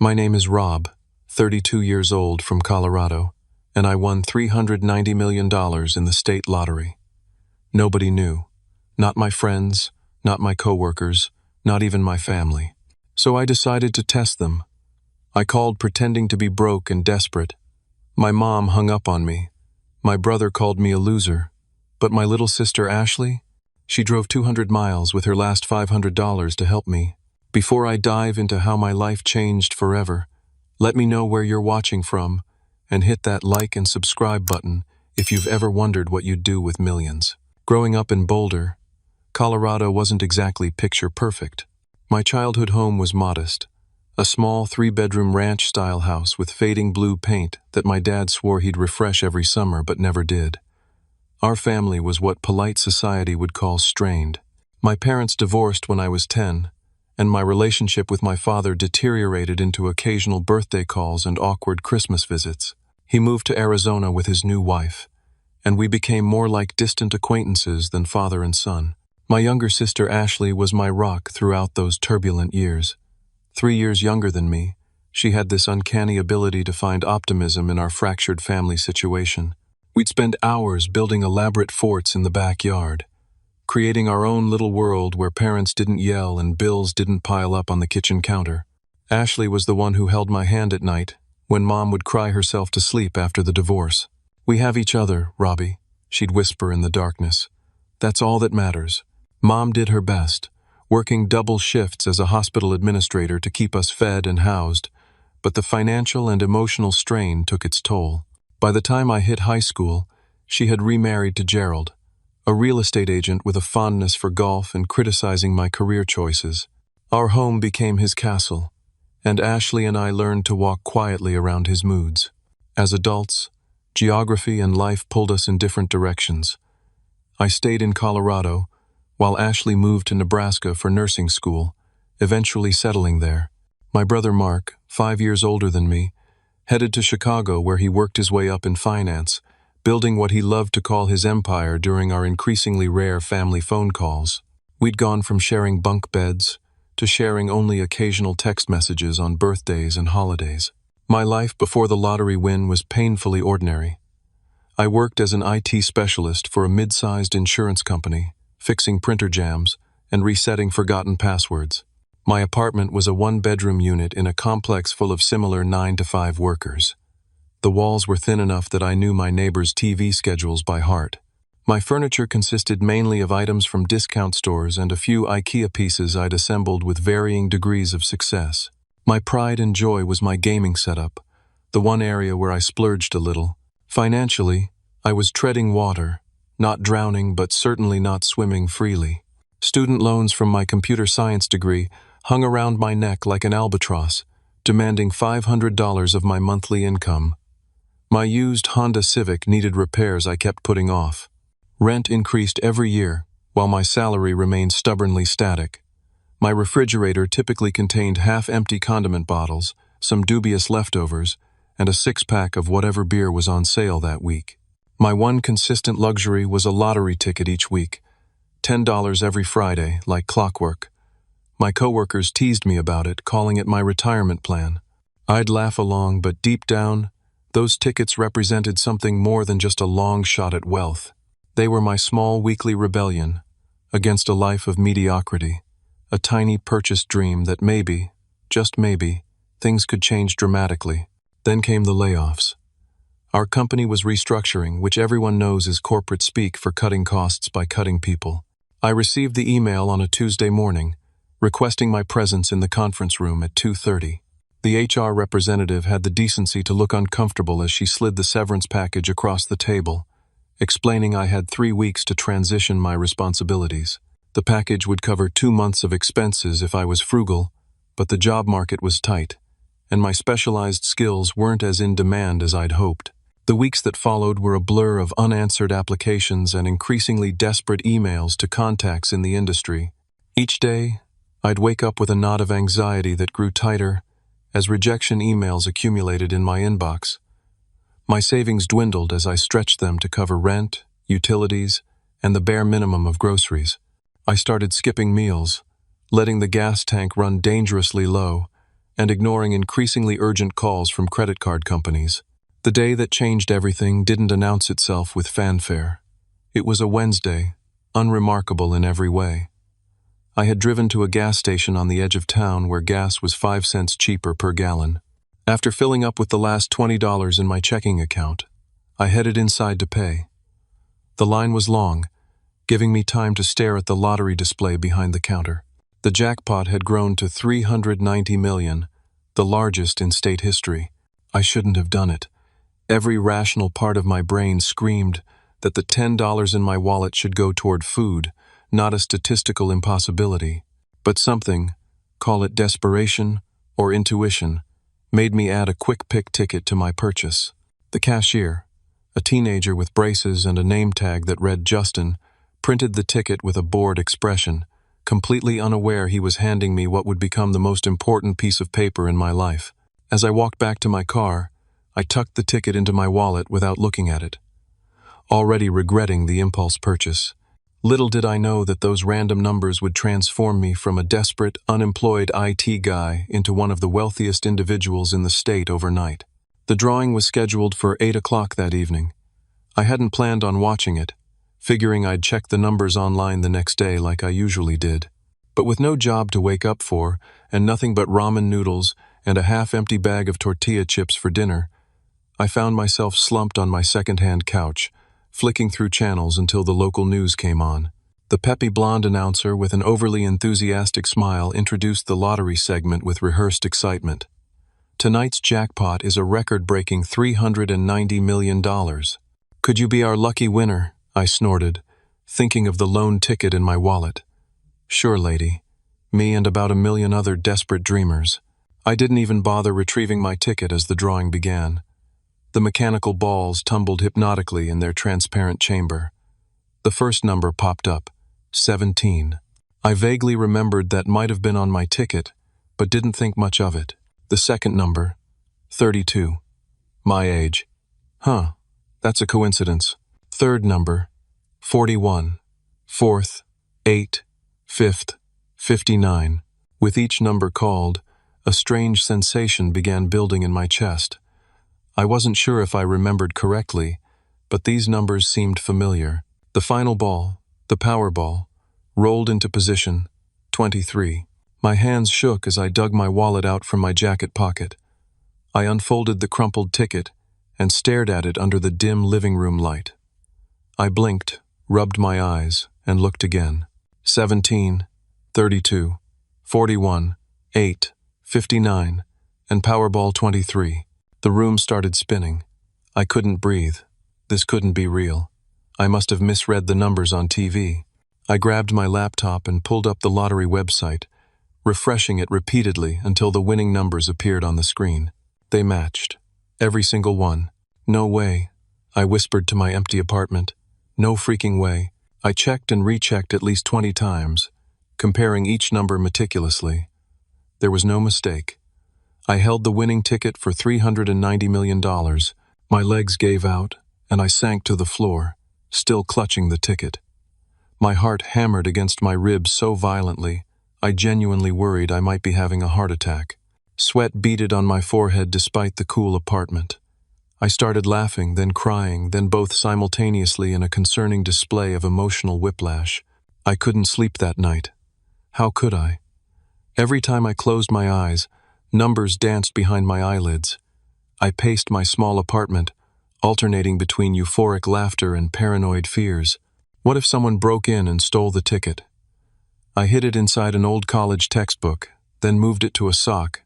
My name is Rob, 32 years old, from Colorado, and I won $390 million in the state lottery. Nobody knew. Not my friends, not my coworkers, not even my family. So I decided to test them. I called pretending to be broke and desperate. My mom hung up on me. My brother called me a loser. But my little sister Ashley, she drove 200 miles with her last $500 to help me. Before I dive into how my life changed forever, let me know where you're watching from, and hit that like and subscribe button if you've ever wondered what you'd do with millions. Growing up in Boulder, Colorado wasn't exactly picture perfect. My childhood home was modest, a small 3-bedroom ranch-style house with fading blue paint that my dad swore he'd refresh every summer but never did. Our family was what polite society would call strained. My parents divorced when I was 10, and my relationship with my father deteriorated into occasional birthday calls and awkward Christmas visits. He moved to Arizona with his new wife, and we became more like distant acquaintances than father and son. My younger sister Ashley was my rock throughout those turbulent years. 3 years younger than me, she had this uncanny ability to find optimism in our fractured family situation. We'd spend hours building elaborate forts in the backyard, creating our own little world where parents didn't yell and bills didn't pile up on the kitchen counter. Ashley was the one who held my hand at night when Mom would cry herself to sleep after the divorce. "We have each other, Robbie," she'd whisper in the darkness. "That's all that matters." Mom did her best, working double shifts as a hospital administrator to keep us fed and housed, but the financial and emotional strain took its toll. By the time I hit high school, she had remarried to Gerald, a real estate agent with a fondness for golf and criticizing my career choices. Our home became his castle, and Ashley and I learned to walk quietly around his moods. As adults, geography and life pulled us in different directions. I stayed in Colorado, while Ashley moved to Nebraska for nursing school, eventually settling there. My brother Mark, 5 years older than me, headed to Chicago where he worked his way up in finance, building what he loved to call his empire during our increasingly rare family phone calls. We'd gone from sharing bunk beds to sharing only occasional text messages on birthdays and holidays. My life before the lottery win was painfully ordinary. I worked as an IT specialist for a mid-sized insurance company, fixing printer jams and resetting forgotten passwords. My apartment was a 1-bedroom unit in a complex full of similar 9-to-5 workers. The walls were thin enough that I knew my neighbors' TV schedules by heart. My furniture consisted mainly of items from discount stores and a few IKEA pieces I'd assembled with varying degrees of success. My pride and joy was my gaming setup, the one area where I splurged a little. Financially, I was treading water, not drowning but certainly not swimming freely. Student loans from my computer science degree hung around my neck like an albatross, demanding $500 of my monthly income. My used Honda Civic needed repairs I kept putting off. Rent increased every year, while my salary remained stubbornly static. My refrigerator typically contained half-empty condiment bottles, some dubious leftovers, and a 6-pack of whatever beer was on sale that week. My one consistent luxury was a lottery ticket each week, $10 every Friday, like clockwork. My coworkers teased me about it, calling it my retirement plan. I'd laugh along, but deep down, those tickets represented something more than just a long shot at wealth. They were my small weekly rebellion against a life of mediocrity, a tiny purchased dream that maybe, just maybe, things could change dramatically. Then came the layoffs. Our company was restructuring, which everyone knows is corporate speak for cutting costs by cutting people. I received the email on a Tuesday morning, requesting my presence in the conference room at 2:30. The HR representative had the decency to look uncomfortable as she slid the severance package across the table, explaining I had 3 weeks to transition my responsibilities. The package would cover 2 months of expenses if I was frugal, but the job market was tight, and my specialized skills weren't as in demand as I'd hoped. The weeks that followed were a blur of unanswered applications and increasingly desperate emails to contacts in the industry. Each day, I'd wake up with a knot of anxiety that grew tighter as rejection emails accumulated in my inbox. My savings dwindled as I stretched them to cover rent, utilities, and the bare minimum of groceries. I started skipping meals, letting the gas tank run dangerously low, and ignoring increasingly urgent calls from credit card companies. The day that changed everything didn't announce itself with fanfare. It was a Wednesday, unremarkable in every way. I had driven to a gas station on the edge of town where gas was 5 cents cheaper per gallon. After filling up with the last $20 in my checking account, I headed inside to pay. The line was long, giving me time to stare at the lottery display behind the counter. The jackpot had grown to 390 million, the largest in state history. I shouldn't have done it. Every rational part of my brain screamed that the $10 in my wallet should go toward food, not a statistical impossibility. But something, call it desperation or intuition, made me add a quick pick ticket to my purchase. The cashier, a teenager with braces and a name tag that read Justin, printed the ticket with a bored expression, completely unaware he was handing me what would become the most important piece of paper in my life. As I walked back to my car, I tucked the ticket into my wallet without looking at it, already regretting the impulse purchase. Little did I know that those random numbers would transform me from a desperate, unemployed IT guy into one of the wealthiest individuals in the state overnight. The drawing was scheduled for 8 o'clock that evening. I hadn't planned on watching it, figuring I'd check the numbers online the next day like I usually did. But with no job to wake up for, and nothing but ramen noodles and a half-empty bag of tortilla chips for dinner, I found myself slumped on my second-hand couch, flicking through channels until the local news came on. The peppy blonde announcer with an overly enthusiastic smile introduced the lottery segment with rehearsed excitement. Tonight's jackpot is a record-breaking $390 million. Could you be our lucky winner? I snorted, thinking of the lone ticket in my wallet. Sure, lady. Me and about a million other desperate dreamers. I didn't even bother retrieving my ticket as the drawing began. The mechanical balls tumbled hypnotically in their transparent chamber. The first number popped up, 17. I vaguely remembered that might have been on my ticket, but didn't think much of it. The second number, 32. My age. Huh, that's a coincidence. Third number, 41. Fourth, 8. Fifth, 59. With each number called, a strange sensation began building in my chest. I wasn't sure if I remembered correctly, but these numbers seemed familiar. The final ball, the Powerball, rolled into position, 23. My hands shook as I dug my wallet out from my jacket pocket. I unfolded the crumpled ticket and stared at it under the dim living room light. I blinked, rubbed my eyes, and looked again. 17, 32, 41, 8, 59, and Powerball 23. The room started spinning. I couldn't breathe. This couldn't be real. I must have misread the numbers on TV. I grabbed my laptop and pulled up the lottery website, refreshing it repeatedly until the winning numbers appeared on the screen. They matched. Every single one. No way. I whispered to my empty apartment. No freaking way. I checked and rechecked at least 20 times, comparing each number meticulously. There was no mistake. I held the winning ticket for $390 million. My legs gave out, and I sank to the floor, still clutching the ticket. My heart hammered against my ribs so violently, I genuinely worried I might be having a heart attack. Sweat beaded on my forehead despite the cool apartment. I started laughing, then crying, then both simultaneously in a concerning display of emotional whiplash. I couldn't sleep that night. How could I? Every time I closed my eyes, numbers danced behind my eyelids. I paced my small apartment, alternating between euphoric laughter and paranoid fears. What if someone broke in and stole the ticket? I hid it inside an old college textbook, then moved it to a sock,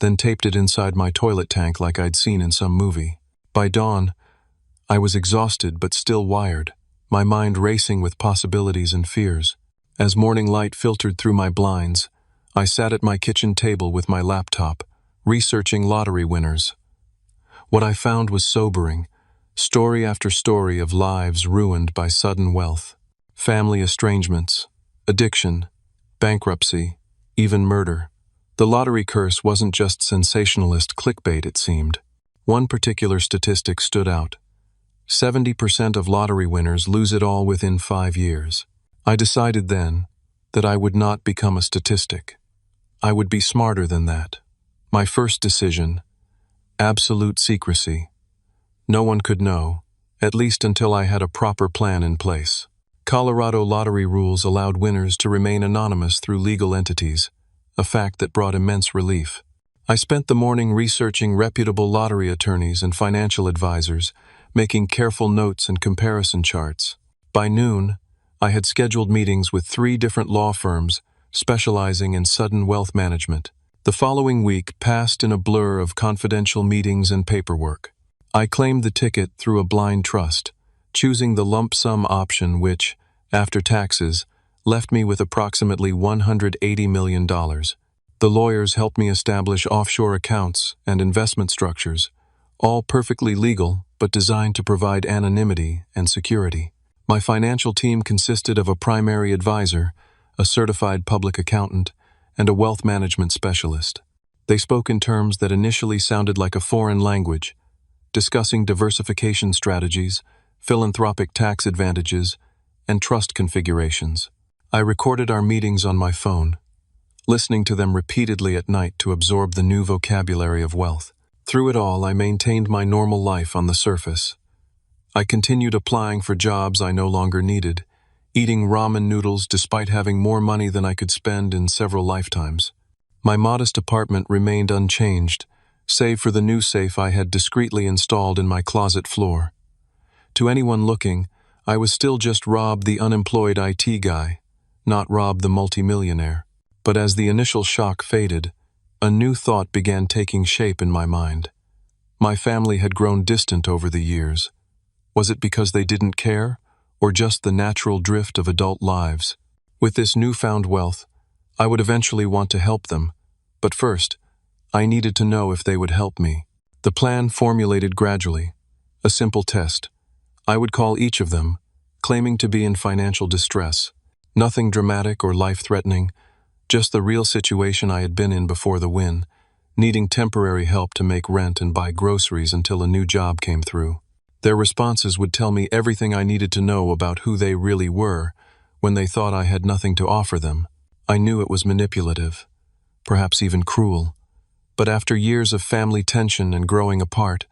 then taped it inside my toilet tank like I'd seen in some movie. By dawn, I was exhausted but still wired, my mind racing with possibilities and fears. As morning light filtered through my blinds, I sat at my kitchen table with my laptop, researching lottery winners. What I found was sobering, story after story of lives ruined by sudden wealth, family estrangements, addiction, bankruptcy, even murder. The lottery curse wasn't just sensationalist clickbait, it seemed. One particular statistic stood out. 70% of lottery winners lose it all within 5 years. I decided then that I would not become a statistic. I would be smarter than that. My first decision: absolute secrecy. No one could know, at least until I had a proper plan in place. Colorado lottery rules allowed winners to remain anonymous through legal entities, a fact that brought immense relief. I spent the morning researching reputable lottery attorneys and financial advisors, making careful notes and comparison charts. By noon, I had scheduled meetings with 3 different law firms specializing in sudden wealth management. The following week passed in a blur of confidential meetings and paperwork. I claimed the ticket through a blind trust, choosing the lump sum option which, after taxes, left me with approximately $180 million. The lawyers helped me establish offshore accounts and investment structures, all perfectly legal but designed to provide anonymity and security. My financial team consisted of a primary advisor, a certified public accountant, and a wealth management specialist. They spoke in terms that initially sounded like a foreign language, discussing diversification strategies, philanthropic tax advantages, and trust configurations. I recorded our meetings on my phone, listening to them repeatedly at night to absorb the new vocabulary of wealth. Through it all, I maintained my normal life on the surface. I continued applying for jobs I no longer needed, eating ramen noodles despite having more money than I could spend in several lifetimes. My modest apartment remained unchanged, save for the new safe I had discreetly installed in my closet floor. To anyone looking, I was still just Rob, the unemployed IT guy, not Rob the multimillionaire. But as the initial shock faded, a new thought began taking shape in my mind. My family had grown distant over the years. Was it because they didn't care, or just the natural drift of adult lives? With this newfound wealth, I would eventually want to help them, but first, I needed to know if they would help me. The plan formulated gradually, a simple test. I would call each of them, claiming to be in financial distress. Nothing dramatic or life-threatening, just the real situation I had been in before the win, needing temporary help to make rent and buy groceries until a new job came through. Their responses would tell me everything I needed to know about who they really were when they thought I had nothing to offer them. I knew it was manipulative, perhaps even cruel, but after years of family tension and growing apart,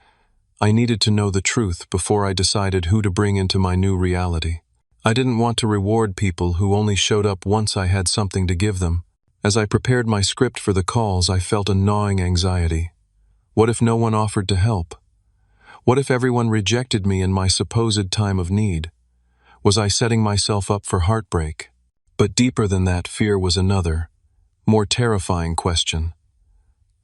I needed to know the truth before I decided who to bring into my new reality. I didn't want to reward people who only showed up once I had something to give them. As I prepared my script for the calls, I felt a gnawing anxiety. What if no one offered to help? What if everyone rejected me in my supposed time of need? Was I setting myself up for heartbreak? But deeper than that fear was another, more terrifying question.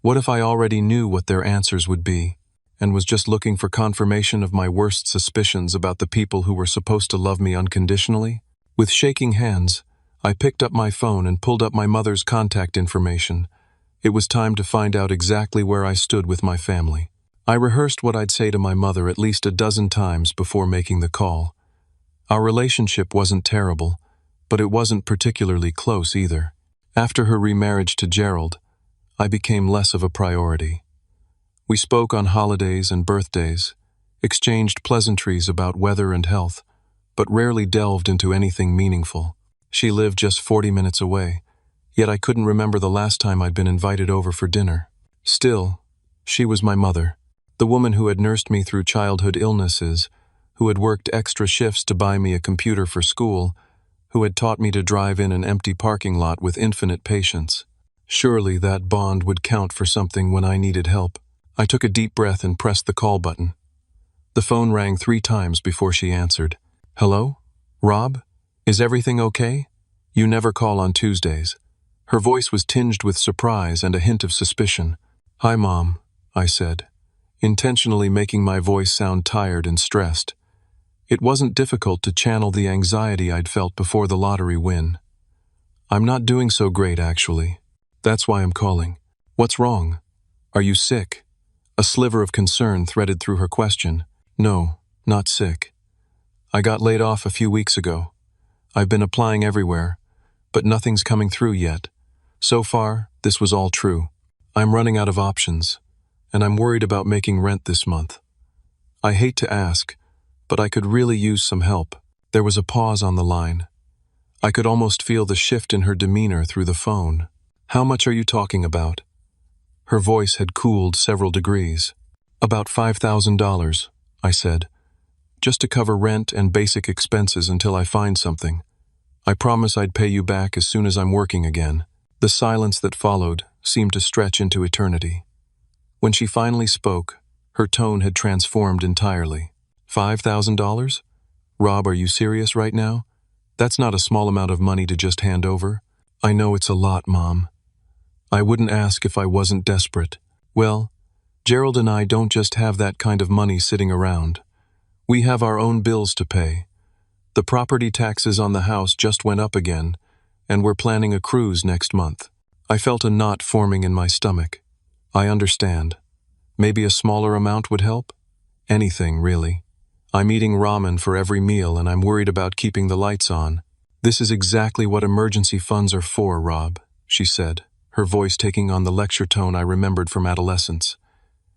What if I already knew what their answers would be, and was just looking for confirmation of my worst suspicions about the people who were supposed to love me unconditionally? With shaking hands, I picked up my phone and pulled up my mother's contact information. It was time to find out exactly where I stood with my family. I rehearsed what I'd say to my mother at least a dozen times before making the call. Our relationship wasn't terrible, but it wasn't particularly close either. After her remarriage to Gerald, I became less of a priority. We spoke on holidays and birthdays, exchanged pleasantries about weather and health, but rarely delved into anything meaningful. She lived just 40 minutes away, yet I couldn't remember the last time I'd been invited over for dinner. Still, she was my mother, the woman who had nursed me through childhood illnesses, who had worked extra shifts to buy me a computer for school, who had taught me to drive in an empty parking lot with infinite patience. Surely that bond would count for something when I needed help. I took a deep breath and pressed the call button. The phone rang 3 times before she answered. "Hello? Rob? Is everything okay? You never call on Tuesdays." Her voice was tinged with surprise and a hint of suspicion. "Hi, Mom," I said, intentionally making my voice sound tired and stressed. It wasn't difficult to channel the anxiety I'd felt before the lottery win. "I'm not doing so great, actually. That's why I'm calling." "What's wrong? Are you sick?" A sliver of concern threaded through her question. "No, not sick. I got laid off a few weeks ago. I've been applying everywhere, but nothing's coming through yet. So far, this was all true. I'm running out of options, and I'm worried about making rent this month. I hate to ask, but I could really use some help." There was a pause on the line. I could almost feel the shift in her demeanor through the phone. "How much are you talking about?" Her voice had cooled several degrees. "About $5,000, I said, "just to cover rent and basic expenses until I find something. I promise I'd pay you back as soon as I'm working again." The silence that followed seemed to stretch into eternity. When she finally spoke, her tone had transformed entirely. $5,000? Rob, are you serious right now? That's not a small amount of money to just hand over. I know it's a lot, Mom. I wouldn't ask if I wasn't desperate. Well, Gerald and I don't just have that kind of money sitting around. We have our own bills to pay. The property taxes on the house just went up again, and we're planning a cruise next month. I felt a knot forming in my stomach. I understand. Maybe a smaller amount would help? Anything, really. I'm eating ramen for every meal, and I'm worried about keeping the lights on. This is exactly what emergency funds are for, Rob, she said, her voice taking on the lecture tone I remembered from adolescence.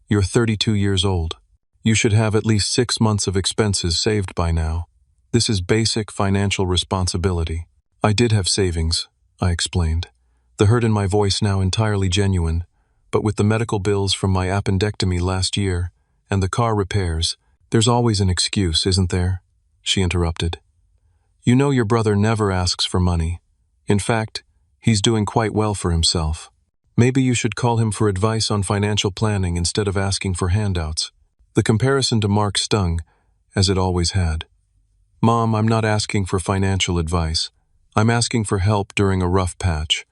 You're 32 years old. You should have at least 6 months of expenses saved by now. This is basic financial responsibility. I did have savings, I explained, the hurt in my voice now entirely genuine, but with the medical bills from my appendectomy last year and the car repairs, there's always an excuse, isn't there? She interrupted. You know your brother never asks for money. In fact, he's doing quite well for himself. Maybe you should call him for advice on financial planning instead of asking for handouts. The comparison to Mark stung, as it always had. Mom, I'm not asking for financial advice. I'm asking for help during a rough patch.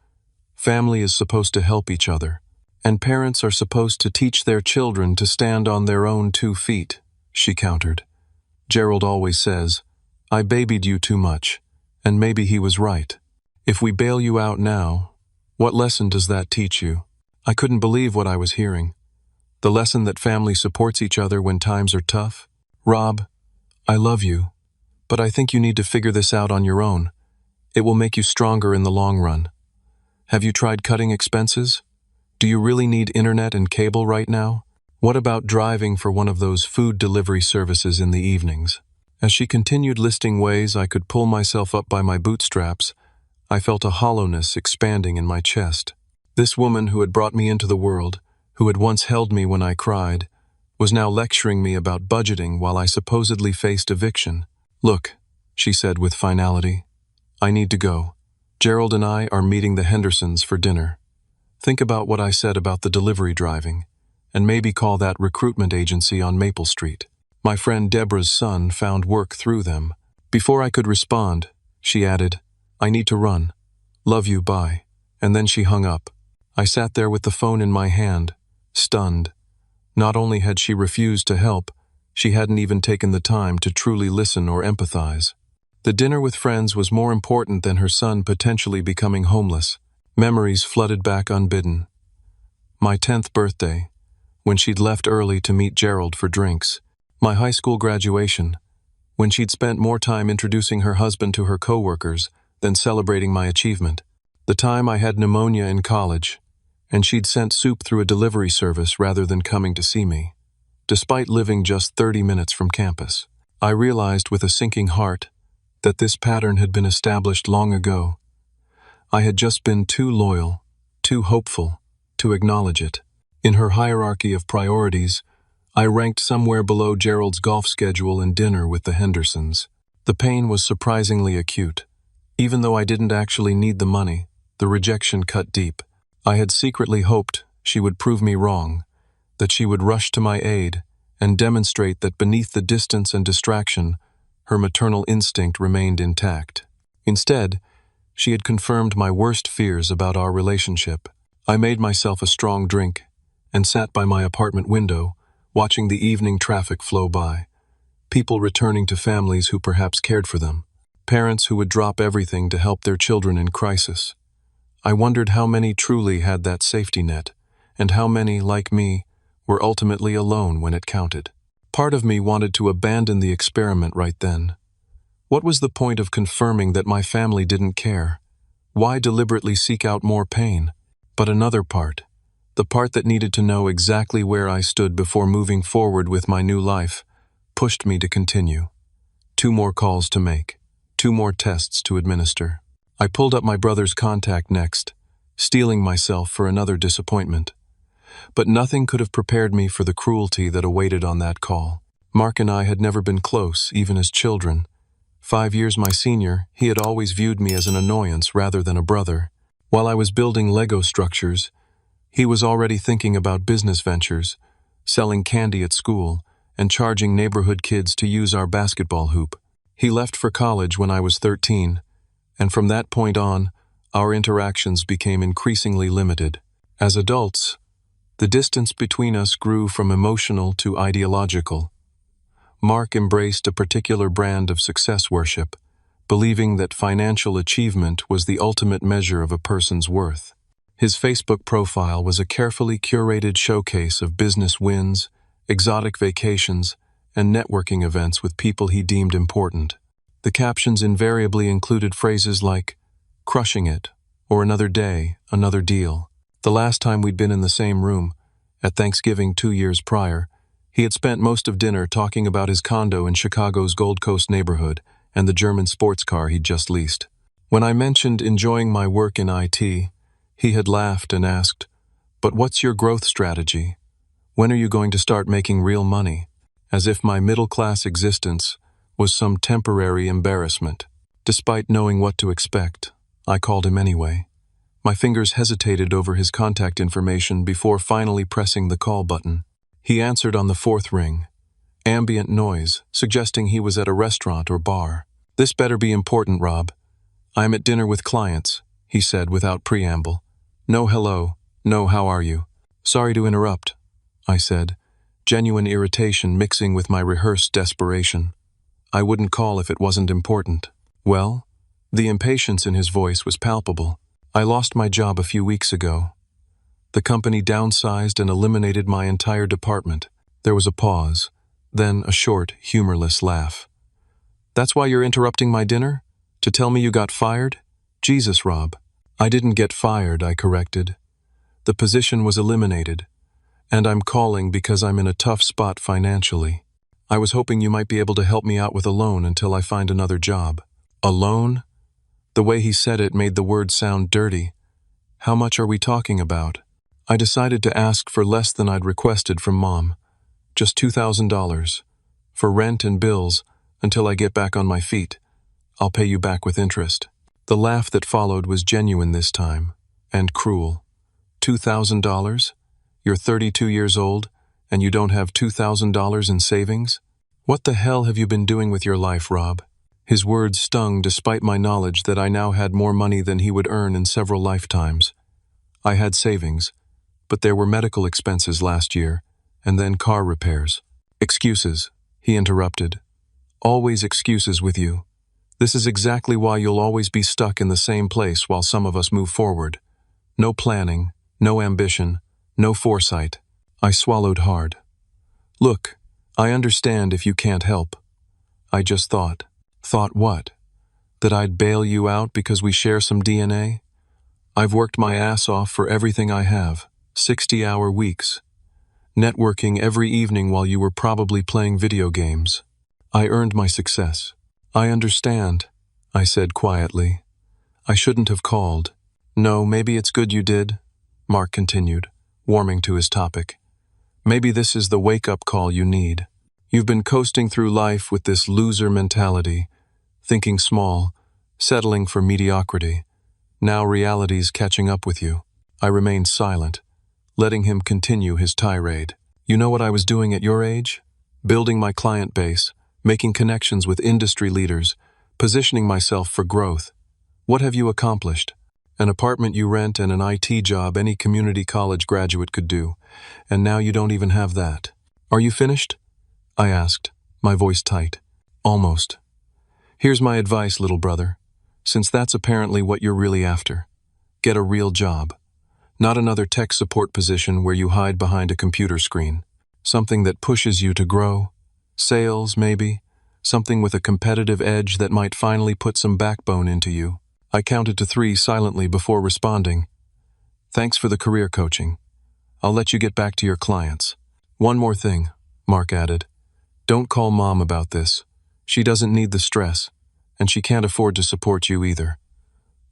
Family is supposed to help each other, and parents are supposed to teach their children to stand on their own 2 feet, she countered. Gerald always says, I babied you too much, and maybe he was right. If we bail you out now, what lesson does that teach you? I couldn't believe what I was hearing. The lesson that family supports each other when times are tough? Rob, I love you, but I think you need to figure this out on your own. It will make you stronger in the long run. Have you tried cutting expenses? Do you really need internet and cable right now? What about driving for one of those food delivery services in the evenings? As she continued listing ways I could pull myself up by my bootstraps, I felt a hollowness expanding in my chest. This woman who had brought me into the world, who had once held me when I cried, was now lecturing me about budgeting while I supposedly faced eviction. Look, she said with finality, I need to go. Gerald and I are meeting the Hendersons for dinner. Think about what I said about the delivery driving, and maybe call that recruitment agency on Maple Street. My friend Deborah's son found work through them. Before I could respond, she added, I need to run. Love you, bye. And then she hung up. I sat there with the phone in my hand, stunned. Not only had she refused to help, she hadn't even taken the time to truly listen or empathize. The dinner with friends was more important than her son potentially becoming homeless. Memories flooded back unbidden. My 10th birthday, when she'd left early to meet Gerald for drinks. My high school graduation, when she'd spent more time introducing her husband to her coworkers than celebrating my achievement. The time I had pneumonia in college, and she'd sent soup through a delivery service rather than coming to see me. Despite living just 30 minutes from campus, I realized with a sinking heart that this pattern had been established long ago. I had just been too loyal, too hopeful, to acknowledge it. In her hierarchy of priorities, I ranked somewhere below Gerald's golf schedule and dinner with the Hendersons. The pain was surprisingly acute. Even though I didn't actually need the money, the rejection cut deep. I had secretly hoped she would prove me wrong, that she would rush to my aid and demonstrate that beneath the distance and distraction, her maternal instinct remained intact. Instead, she had confirmed my worst fears about our relationship. I made myself a strong drink and sat by my apartment window, watching the evening traffic flow by. People returning to families who perhaps cared for them. Parents who would drop everything to help their children in crisis. I wondered how many truly had that safety net, and how many, like me, were ultimately alone when it counted. Part of me wanted to abandon the experiment right then. What was the point of confirming that my family didn't care? Why deliberately seek out more pain? But another part, the part that needed to know exactly where I stood before moving forward with my new life, pushed me to continue. 2 more calls to make, 2 more tests to administer. I pulled up my brother's contact next, steeling myself for another disappointment. But nothing could have prepared me for the cruelty that awaited on that call. Mark and I had never been close, even as children. 5 years my senior, he had always viewed me as an annoyance rather than a brother. While I was building Lego structures, he was already thinking about business ventures, selling candy at school, and charging neighborhood kids to use our basketball hoop. He left for college when I was 13, and from that point on, our interactions became increasingly limited. As adults, the distance between us grew from emotional to ideological. Mark embraced a particular brand of success worship, believing that financial achievement was the ultimate measure of a person's worth. His Facebook profile was a carefully curated showcase of business wins, exotic vacations, and networking events with people he deemed important. The captions invariably included phrases like, "crushing it," or "another day, another deal." The last time we'd been in the same room, at Thanksgiving 2 years prior, he had spent most of dinner talking about his condo in Chicago's Gold Coast neighborhood and the German sports car he'd just leased. When I mentioned enjoying my work in IT, he had laughed and asked, "But what's your growth strategy? When are you going to start making real money?" As if my middle-class existence was some temporary embarrassment. Despite knowing what to expect, I called him anyway. My fingers hesitated over his contact information before finally pressing the call button. He answered on the 4th ring. Ambient noise, suggesting he was at a restaurant or bar. "This better be important, Rob. I'm at dinner with clients," he said without preamble. "No hello, no how are you." "Sorry to interrupt," I said, genuine irritation mixing with my rehearsed desperation. "I wouldn't call if it wasn't important." "Well?" The impatience in his voice was palpable. "I lost my job a few weeks ago. The company downsized and eliminated my entire department." There was a pause, then a short, humorless laugh. "That's why you're interrupting my dinner? To tell me you got fired? Jesus, Rob." "I didn't get fired," I corrected. "The position was eliminated, and I'm calling because I'm in a tough spot financially. I was hoping you might be able to help me out with a loan until I find another job." "A loan?" The way he said it made the word sound dirty. "How much are we talking about?" I decided to ask for less than I'd requested from Mom. Just $2,000. For rent and bills, until I get back on my feet. I'll pay you back with interest. The laugh that followed was genuine this time, and cruel. $2,000? You're 32 years old, and you don't have $2,000 in savings? What the hell have you been doing with your life, Rob? His words stung despite my knowledge that I now had more money than he would earn in several lifetimes. I had savings, but there were medical expenses last year, and then car repairs. "Excuses," he interrupted. "Always excuses with you. This is exactly why you'll always be stuck in the same place while some of us move forward. No planning, no ambition, no foresight." I swallowed hard. "Look, I understand if you can't help. I just thought." "Thought what? That I'd bail you out because we share some DNA? I've worked my ass off for everything I have, 60-hour weeks. Networking every evening while you were probably playing video games. I earned my success." "I understand," I said quietly. "I shouldn't have called." "No, maybe it's good you did," Mark continued, warming to his topic. "Maybe this is the wake-up call you need. You've been coasting through life with this loser mentality, thinking small, settling for mediocrity. Now reality's catching up with you." I remained silent, letting him continue his tirade. "You know what I was doing at your age? Building my client base, making connections with industry leaders, positioning myself for growth. What have you accomplished? An apartment you rent and an IT job any community college graduate could do, and now you don't even have that. Are you finished?" I asked, my voice tight. "Almost. Here's my advice, little brother, since that's apparently what you're really after. Get a real job. Not another tech support position where you hide behind a computer screen. Something that pushes you to grow. Sales, maybe. Something with a competitive edge that might finally put some backbone into you." I counted to 3 silently before responding. "Thanks for the career coaching. I'll let you get back to your clients. One more thing," Mark added. "Don't call Mom about this. She doesn't need the stress, and she can't afford to support you either.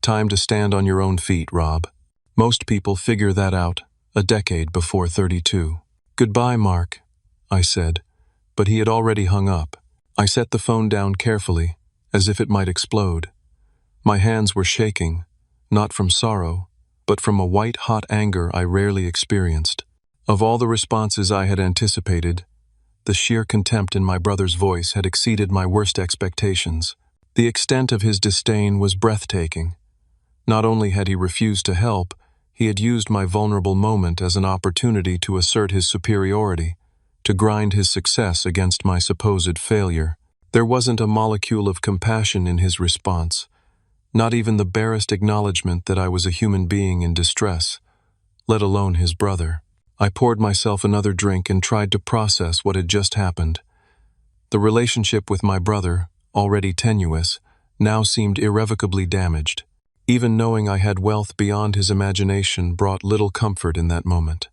Time to stand on your own feet, Rob. Most people figure that out a decade before 32. "Goodbye, Mark," I said, but he had already hung up. I set the phone down carefully, as if it might explode. My hands were shaking, not from sorrow, but from a white-hot anger I rarely experienced. Of all the responses I had anticipated, the sheer contempt in my brother's voice had exceeded my worst expectations. The extent of his disdain was breathtaking. Not only had he refused to help, he had used my vulnerable moment as an opportunity to assert his superiority, to grind his success against my supposed failure. There wasn't a molecule of compassion in his response, not even the barest acknowledgement that I was a human being in distress, let alone his brother. I poured myself another drink and tried to process what had just happened. The relationship with my brother, already tenuous, now seemed irrevocably damaged. Even knowing I had wealth beyond his imagination brought little comfort in that moment.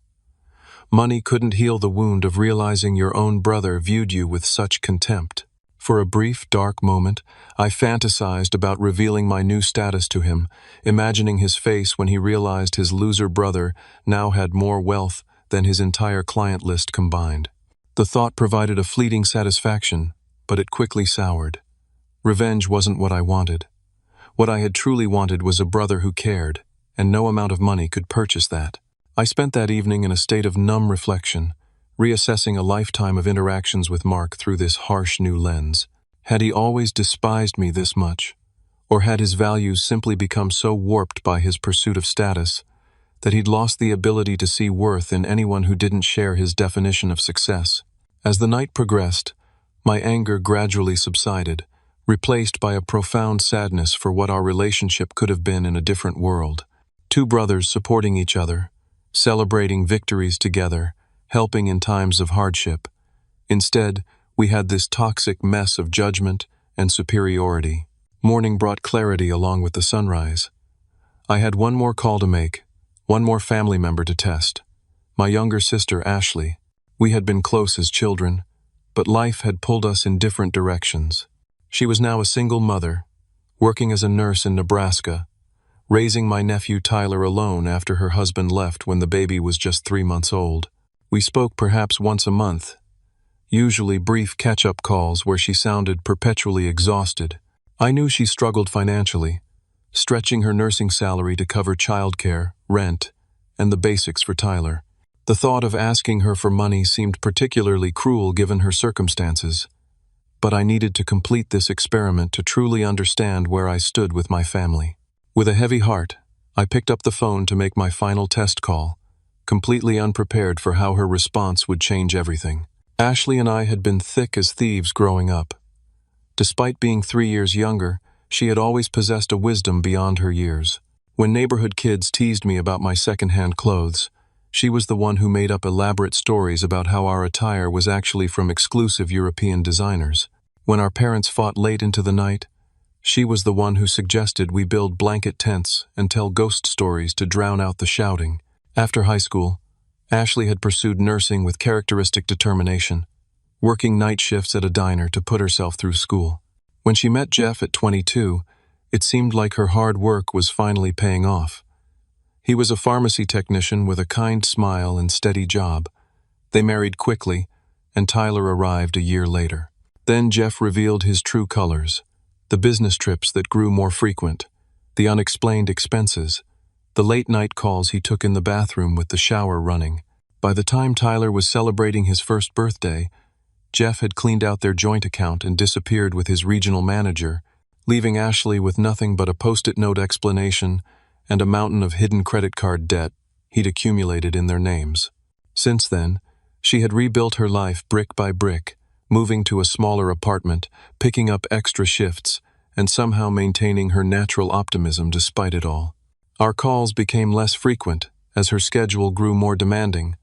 Money couldn't heal the wound of realizing your own brother viewed you with such contempt. For a brief, dark moment, I fantasized about revealing my new status to him, imagining his face when he realized his loser brother now had more wealth than his entire client list combined. The thought provided a fleeting satisfaction, but it quickly soured. Revenge wasn't what I wanted. What I had truly wanted was a brother who cared, and no amount of money could purchase that. I spent that evening in a state of numb reflection, reassessing a lifetime of interactions with Mark through this harsh new lens. Had he always despised me this much? Or had his values simply become so warped by his pursuit of status that he'd lost the ability to see worth in anyone who didn't share his definition of success? As the night progressed, my anger gradually subsided, replaced by a profound sadness for what our relationship could have been in a different world. Two brothers supporting each other, celebrating victories together, helping in times of hardship. Instead, we had this toxic mess of judgment and superiority. Morning brought clarity along with the sunrise. I had one more call to make, one more family member to test. My younger sister, Ashley. We had been close as children, but life had pulled us in different directions. She was now a single mother, working as a nurse in Nebraska, raising my nephew Tyler alone after her husband left when the baby was just 3 months old. We spoke perhaps once a month, usually brief catch-up calls where she sounded perpetually exhausted. I knew she struggled financially, stretching her nursing salary to cover childcare, rent, and the basics for Tyler. The thought of asking her for money seemed particularly cruel given her circumstances, but I needed to complete this experiment to truly understand where I stood with my family. With a heavy heart, I picked up the phone to make my final test call, completely unprepared for how her response would change everything. Ashley and I had been thick as thieves growing up. Despite being 3 years younger, she had always possessed a wisdom beyond her years. When neighborhood kids teased me about my second-hand clothes, she was the one who made up elaborate stories about how our attire was actually from exclusive European designers. When our parents fought late into the night, she was the one who suggested we build blanket tents and tell ghost stories to drown out the shouting. After high school, Ashley had pursued nursing with characteristic determination, working night shifts at a diner to put herself through school. When she met Jeff at 22, it seemed like her hard work was finally paying off. He was a pharmacy technician with a kind smile and steady job. They married quickly, and Tyler arrived a year later. Then Jeff revealed his true colors: the business trips that grew more frequent, the unexplained expenses, the late-night calls he took in the bathroom with the shower running. By the time Tyler was celebrating his first birthday, Jeff had cleaned out their joint account and disappeared with his regional manager, leaving Ashley with nothing but a post-it note explanation and a mountain of hidden credit card debt he'd accumulated in their names. Since then, she had rebuilt her life brick by brick, moving to a smaller apartment, picking up extra shifts, and somehow maintaining her natural optimism despite it all. Our calls became less frequent as her schedule grew more demanding,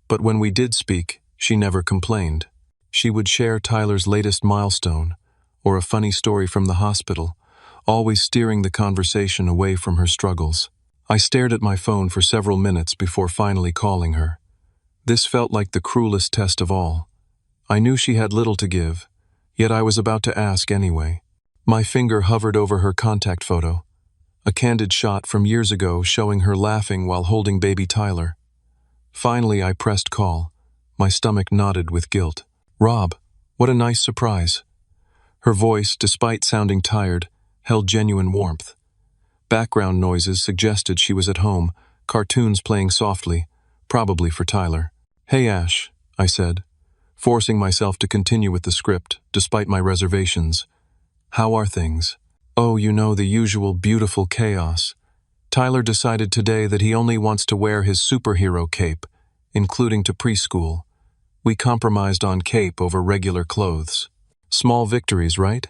but when we did speak, she never complained. She would share Tyler's latest milestone, or a funny story from the hospital, always steering the conversation away from her struggles. I stared at my phone for several minutes before finally calling her. This felt like the cruelest test of all. I knew she had little to give, yet I was about to ask anyway. My finger hovered over her contact photo, a candid shot from years ago showing her laughing while holding baby Tyler. Finally, I pressed call. My stomach knotted with guilt. Rob, what a nice surprise. Her voice, despite sounding tired, held genuine warmth. Background noises suggested she was at home, cartoons playing softly, probably for Tyler. Hey Ash, I said, forcing myself to continue with the script, despite my reservations. How are things? Oh, you know, the usual beautiful chaos. Tyler decided today that he only wants to wear his superhero cape, including to preschool. We compromised on cape over regular clothes. Small victories, right?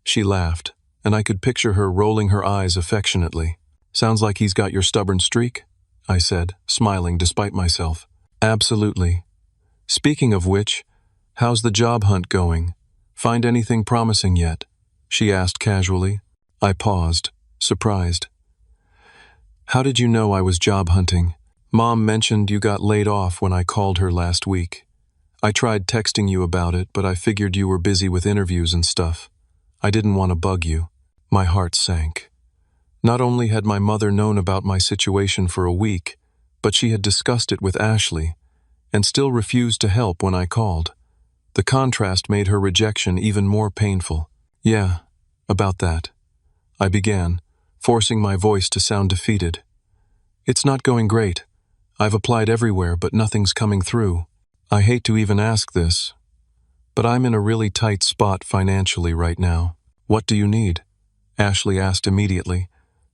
She laughed, and I could picture her rolling her eyes affectionately. Sounds like he's got your stubborn streak, I said, smiling despite myself. Absolutely. Speaking of which, how's the job hunt going? Find anything promising yet? She asked casually. I paused, surprised. How did you know I was job hunting? Mom mentioned you got laid off when I called her last week. I tried texting you about it, but I figured you were busy with interviews and stuff. I didn't want to bug you. My heart sank. Not only had my mother known about my situation for a week, but she had discussed it with Ashley, and still refused to help when I called. The contrast made her rejection even more painful. Yeah, about that. I began, forcing my voice to sound defeated. It's not going great. I've applied everywhere, but nothing's coming through. I hate to even ask this, but I'm in a really tight spot financially right now. What do you need? Ashley asked immediately.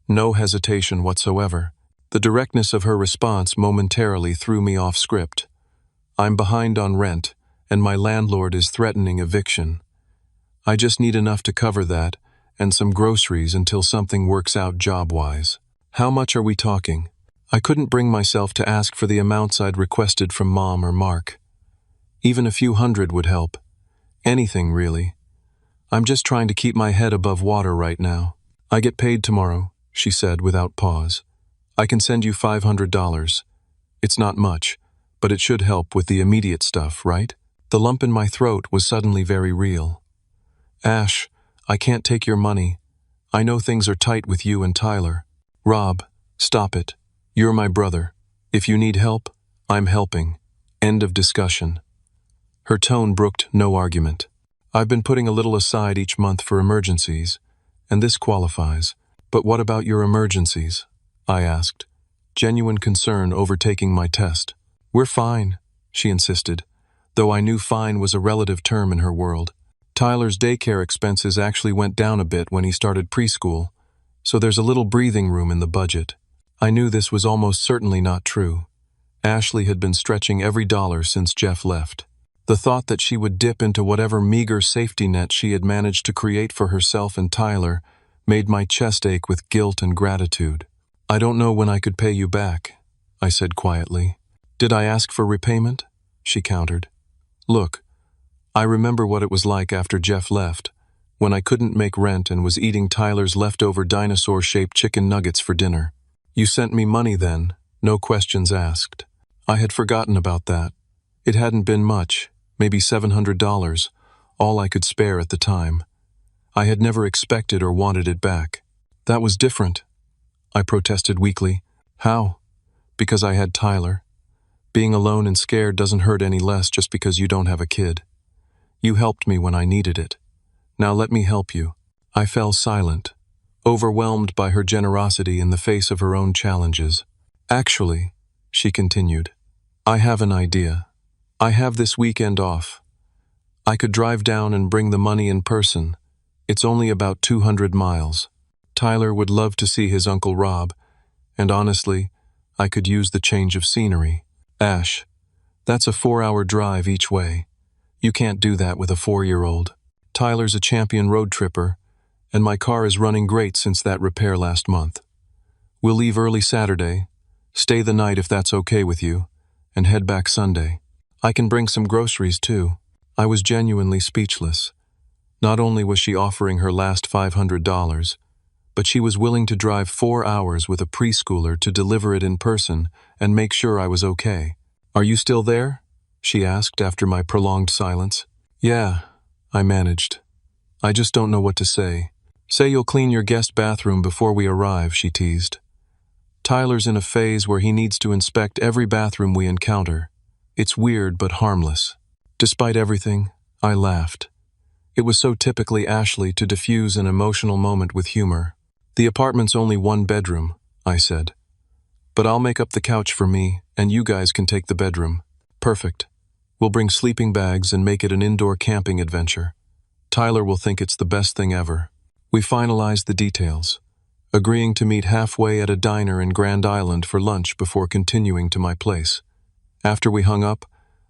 No hesitation whatsoever. The directness of her response momentarily threw me off script. I'm behind on rent, and my landlord is threatening eviction. I just need enough to cover that, and some groceries until something works out job-wise. How much are we talking? I couldn't bring myself to ask for the amounts I'd requested from Mom or Mark. Even a few hundred would help. Anything, really. I'm just trying to keep my head above water right now. I get paid tomorrow, she said without pause. I can send you $500. It's not much, but it should help with the immediate stuff, right? The lump in my throat was suddenly very real. Ash, I can't take your money. I know things are tight with you and Tyler. Rob, stop it. You're my brother. If you need help, I'm helping. End of discussion. Her tone brooked no argument. I've been putting a little aside each month for emergencies, and this qualifies. But what about your emergencies? I asked, genuine concern overtaking my test. We're fine, she insisted, though I knew fine was a relative term in her world. Tyler's daycare expenses actually went down a bit when he started preschool, so there's a little breathing room in the budget. I knew this was almost certainly not true. Ashley had been stretching every dollar since Jeff left. The thought that she would dip into whatever meager safety net she had managed to create for herself and Tyler made my chest ache with guilt and gratitude. I don't know when I could pay you back, I said quietly. Did I ask for repayment? She countered. Look, I remember what it was like after Jeff left, when I couldn't make rent and was eating Tyler's leftover dinosaur-shaped chicken nuggets for dinner. You sent me money then, no questions asked. I had forgotten about that. It hadn't been much, maybe $700, all I could spare at the time. I had never expected or wanted it back. That was different, I protested weakly. How? Because I had Tyler. Being alone and scared doesn't hurt any less just because you don't have a kid. You helped me when I needed it. Now let me help you. I fell silent, overwhelmed by her generosity in the face of her own challenges. Actually, she continued, I have an idea. I have this weekend off. I could drive down and bring the money in person. It's only about 200 miles. Tyler would love to see his Uncle Rob, and honestly, I could use the change of scenery. Ash, that's a 4-hour drive each way. You can't do that with a 4-year-old. Tyler's a champion road tripper, and my car is running great since that repair last month. We'll leave early Saturday, stay the night if that's okay with you, and head back Sunday. I can bring some groceries too. I was genuinely speechless. Not only was she offering her last $500, but she was willing to drive 4 hours with a preschooler to deliver it in person and make sure I was okay. Are you still there? She asked after my prolonged silence. Yeah, I managed. I just don't know what to say. Say you'll clean your guest bathroom before we arrive, she teased. Tyler's in a phase where he needs to inspect every bathroom we encounter. It's weird but harmless. Despite everything, I laughed. It was so typically Ashley to diffuse an emotional moment with humor. The apartment's only one bedroom, I said. But I'll make up the couch for me, and you guys can take the bedroom. Perfect. We'll bring sleeping bags and make it an indoor camping adventure. Tyler will think it's the best thing ever. We finalized the details, agreeing to meet halfway at a diner in Grand Island for lunch before continuing to my place. After we hung up,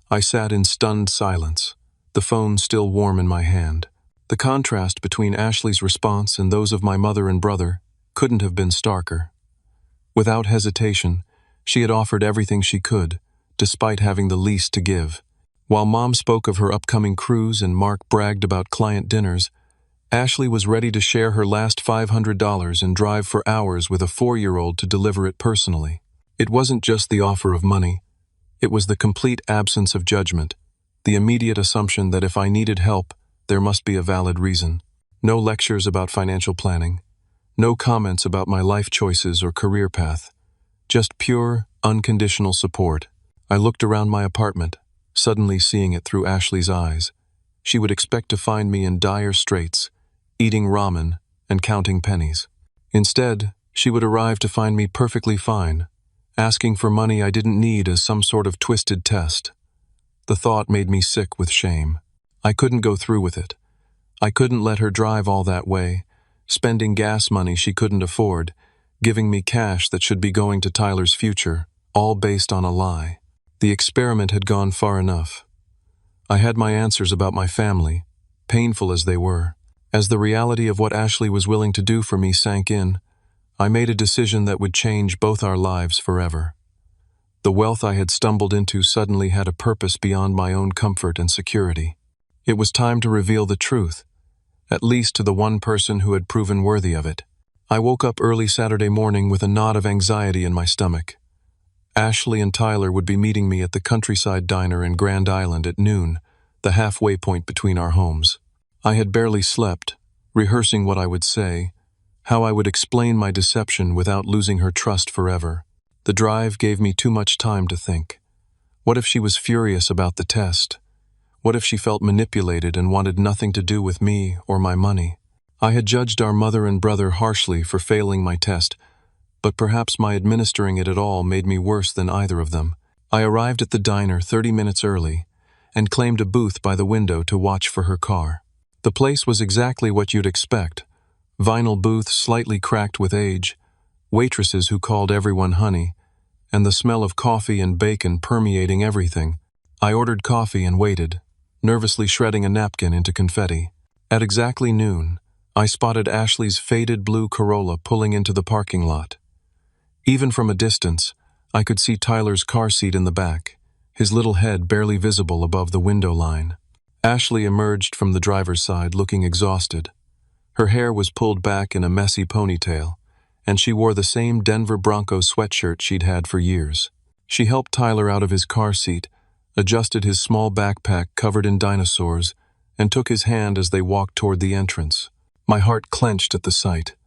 I sat in stunned silence, the phone still warm in my hand. The contrast between Ashley's response and those of my mother and brother couldn't have been starker. Without hesitation, she had offered everything she could, despite having the least to give. While Mom spoke of her upcoming cruise and Mark bragged about client dinners, Ashley was ready to share her last $500 and drive for hours with a 4-year-old to deliver it personally. It wasn't just the offer of money. It was the complete absence of judgment, the immediate assumption that if I needed help, there must be a valid reason. No lectures about financial planning. No comments about my life choices or career path. Just pure, unconditional support. I looked around my apartment, suddenly seeing it through Ashley's eyes. She would expect to find me in dire straits, eating ramen and counting pennies. Instead, she would arrive to find me perfectly fine, asking for money I didn't need as some sort of twisted test. The thought made me sick with shame. I couldn't go through with it. I couldn't let her drive all that way, spending gas money she couldn't afford, giving me cash that should be going to Tyler's future, all based on a lie. The experiment had gone far enough. I had my answers about my family, painful as they were. As the reality of what Ashley was willing to do for me sank in, I made a decision that would change both our lives forever. The wealth I had stumbled into suddenly had a purpose beyond my own comfort and security. It was time to reveal the truth, at least to the one person who had proven worthy of it. I woke up early Saturday morning with a knot of anxiety in my stomach. Ashley and Tyler would be meeting me at the Countryside Diner in Grand Island at noon, the halfway point between our homes. I had barely slept, rehearsing what I would say, how I would explain my deception without losing her trust forever. The drive gave me too much time to think. What if she was furious about the test? What if she felt manipulated and wanted nothing to do with me or my money? I had judged our mother and brother harshly for failing my test, but perhaps my administering it at all made me worse than either of them. I arrived at the diner 30 minutes early and claimed a booth by the window to watch for her car. The place was exactly what you'd expect. Vinyl booth slightly cracked with age, waitresses who called everyone honey, and the smell of coffee and bacon permeating everything. I ordered coffee and waited, nervously shredding a napkin into confetti. At exactly noon, I spotted Ashley's faded blue Corolla pulling into the parking lot. Even from a distance, I could see Tyler's car seat in the back, his little head barely visible above the window line. Ashley emerged from the driver's side looking exhausted. Her hair was pulled back in a messy ponytail, and she wore the same Denver Broncos sweatshirt she'd had for years. She helped Tyler out of his car seat, adjusted his small backpack covered in dinosaurs, and took his hand as they walked toward the entrance. My heart clenched at the sight.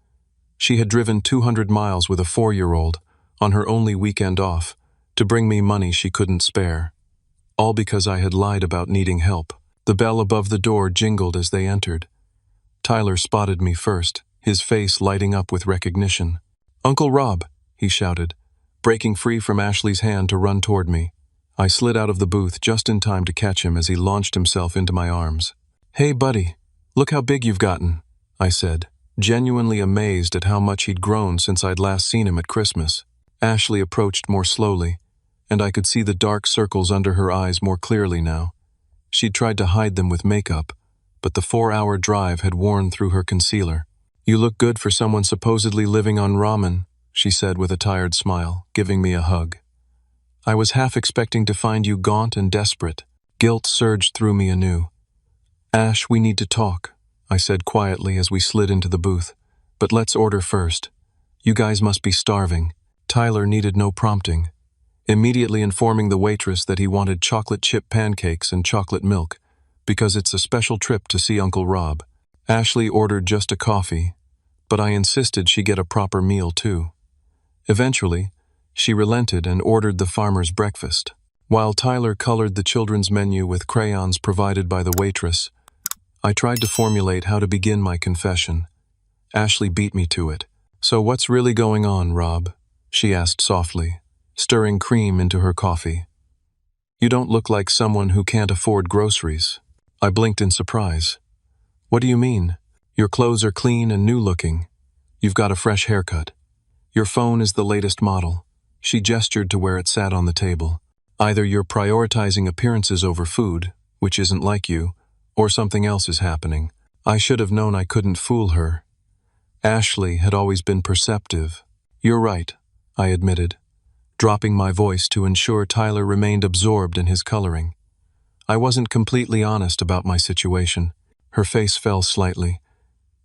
She had driven 200 miles with a 4-year-old, on her only weekend off, to bring me money she couldn't spare. All because I had lied about needing help. The bell above the door jingled as they entered. Tyler spotted me first, his face lighting up with recognition. "Uncle Rob," he shouted, breaking free from Ashley's hand to run toward me. I slid out of the booth just in time to catch him as he launched himself into my arms. "Hey, buddy, look how big you've gotten," I said, genuinely amazed at how much he'd grown since I'd last seen him at Christmas. Ashley approached more slowly, and I could see the dark circles under her eyes more clearly now. She'd tried to hide them with makeup, but the 4-hour drive had worn through her concealer. "You look good for someone supposedly living on ramen," she said with a tired smile, giving me a hug. "I was half expecting to find you gaunt and desperate." Guilt surged through me anew. "Ash, we need to talk," I said quietly as we slid into the booth. "But let's order first. You guys must be starving." Tyler needed no prompting, immediately informing the waitress that he wanted chocolate chip pancakes and chocolate milk, because it's a special trip to see Uncle Rob. Ashley ordered just a coffee, but I insisted she get a proper meal too. Eventually, she relented and ordered the farmer's breakfast. While Tyler colored the children's menu with crayons provided by the waitress, I tried to formulate how to begin my confession. Ashley beat me to it. "So what's really going on, Rob?" she asked softly, stirring cream into her coffee. "You don't look like someone who can't afford groceries." I blinked in surprise. "What do you mean? Your clothes are clean and new-looking. You've got a fresh haircut. Your phone is the latest model." She gestured to where it sat on the table. "Either you're prioritizing appearances over food, which isn't like you, or something else is happening." I should have known I couldn't fool her. Ashley had always been perceptive. "You're right," I admitted, dropping my voice to ensure Tyler remained absorbed in his coloring. I wasn't completely honest about my situation. Her face fell slightly.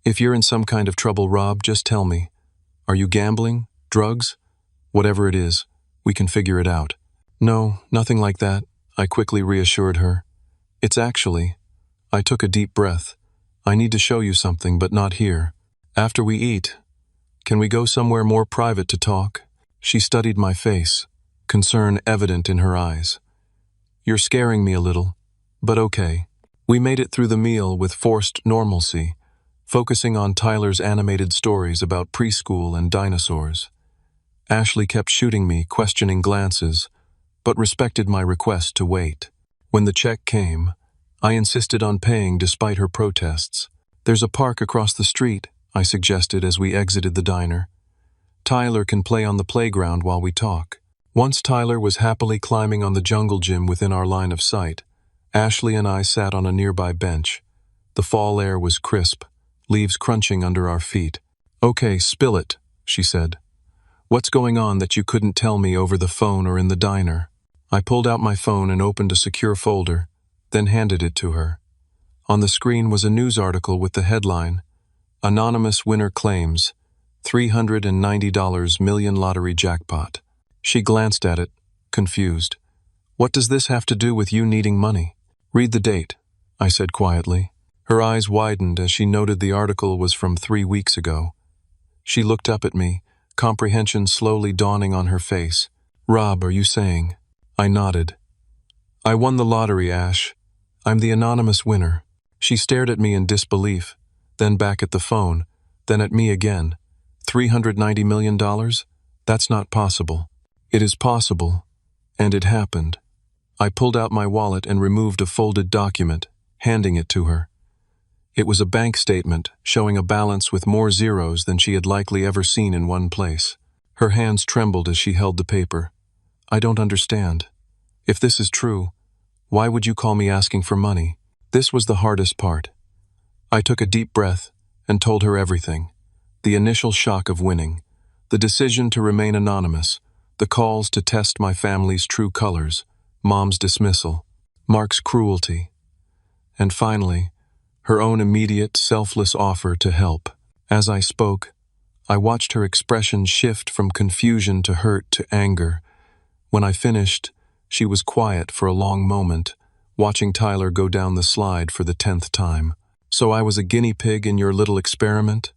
"If you're in some kind of trouble, Rob, just tell me. Are you gambling? Drugs? Whatever it is, we can figure it out." "No, nothing like that," I quickly reassured her. "It's actually—" I took a deep breath. "I need to show you something, but not here. After we eat. Can we go somewhere more private to talk?" She studied my face, concern evident in her eyes. "You're scaring me a little, but okay." We made it through the meal with forced normalcy, focusing on Tyler's animated stories about preschool and dinosaurs. Ashley kept shooting me questioning glances, but respected my request to wait. When the check came, I insisted on paying despite her protests. "There's a park across the street," I suggested as we exited the diner. "Tyler can play on the playground while we talk." Once Tyler was happily climbing on the jungle gym within our line of sight, Ashley and I sat on a nearby bench. The fall air was crisp, leaves crunching under our feet. "Okay, spill it," she said. "What's going on that you couldn't tell me over the phone or in the diner?" I pulled out my phone and opened a secure folder, then handed it to her. On the screen was a news article with the headline, "Anonymous Winner Claims, $390 Million Lottery Jackpot." She glanced at it, confused. "What does this have to do with you needing money?" "Read the date," I said quietly. Her eyes widened as she noted the article was from 3 weeks ago. She looked up at me, comprehension slowly dawning on her face. "Rob, are you saying?" I nodded. "I won the lottery, Ash. I'm the anonymous winner." She stared at me in disbelief, then back at the phone, then at me again. $390 million? That's not possible." "It is possible, and it happened." I pulled out my wallet and removed a folded document, handing it to her. It was a bank statement showing a balance with more zeros than she had likely ever seen in one place. Her hands trembled as she held the paper. "I don't understand. If this is true, why would you call me asking for money?" This was the hardest part. I took a deep breath and told her everything. The initial shock of winning, the decision to remain anonymous, the calls to test my family's true colors, Mom's dismissal, Mark's cruelty, and finally, her own immediate, selfless offer to help. As I spoke, I watched her expression shift from confusion to hurt to anger. When I finished, she was quiet for a long moment, watching Tyler go down the slide for the 10th time. "So I was a guinea pig in your little experiment?"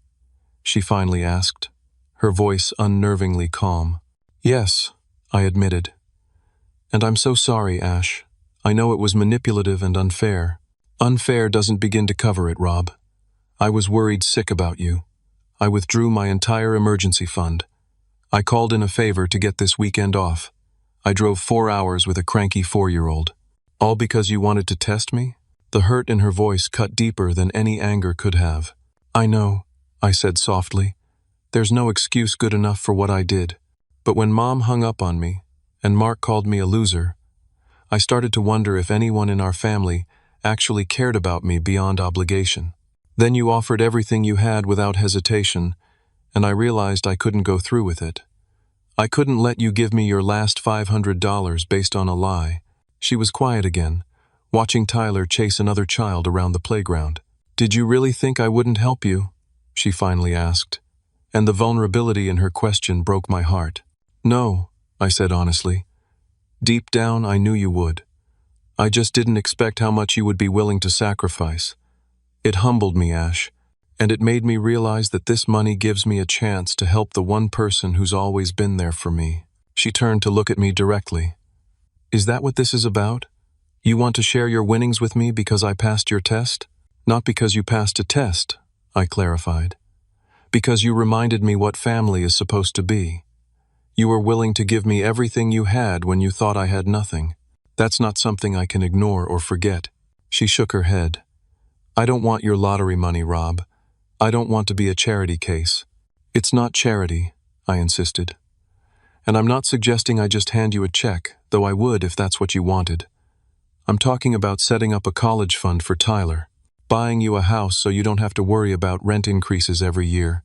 she finally asked, her voice unnervingly calm. "Yes," I admitted. "And I'm so sorry, Ash. I know it was manipulative and unfair." "Unfair doesn't begin to cover it, Rob. I was worried sick about you. I withdrew my entire emergency fund. I called in a favor to get this weekend off. I drove 4 hours with a cranky 4-year-old. All because you wanted to test me?" The hurt in her voice cut deeper than any anger could have. "I know," I said softly. "There's no excuse good enough for what I did. But when Mom hung up on me, and Mark called me a loser, I started to wonder if anyone in our family actually cared about me beyond obligation. Then you offered everything you had without hesitation, and I realized I couldn't go through with it. I couldn't let you give me your last $500 based on a lie." She was quiet again, watching Tyler chase another child around the playground. "Did you really think I wouldn't help you?" she finally asked, and the vulnerability in her question broke my heart. "No," I said honestly. "Deep down, I knew you would. I just didn't expect how much you would be willing to sacrifice. It humbled me, Ash. And it made me realize that this money gives me a chance to help the one person who's always been there for me. She turned to look at me directly. Is that what this is about? You want to share your winnings with me because I passed your test? Not because you passed a test, I clarified. Because you reminded me what family is supposed to be. You were willing to give me everything you had when you thought I had nothing. That's not something I can ignore or forget. She shook her head. I don't want your lottery money, Rob. I don't want to be a charity case. It's not charity, I insisted. And I'm not suggesting I just hand you a check, though I would if that's what you wanted. I'm talking about setting up a college fund for Tyler, buying you a house so you don't have to worry about rent increases every year,